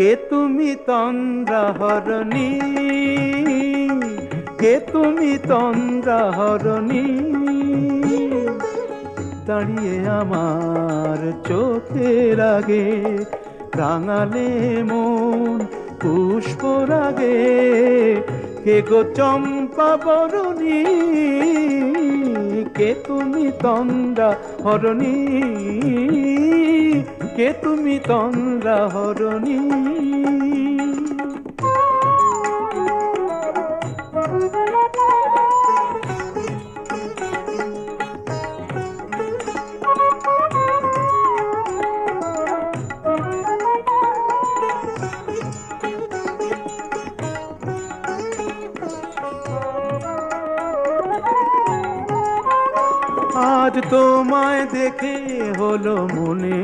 কে তুমি তন্দ্রাহরণী, কে তুমি তন্দ্রাহরণী, দাঁড়িয়ে আমার চোখের আগে রাঙালে মন পুষ্পরাগে। কে গো চম্পা বরণী, কে তুমি তন্দ্রাহরণী, কে তুমি তন্দ্রাহরণী। আজ তোমায় দেখে হলো মনে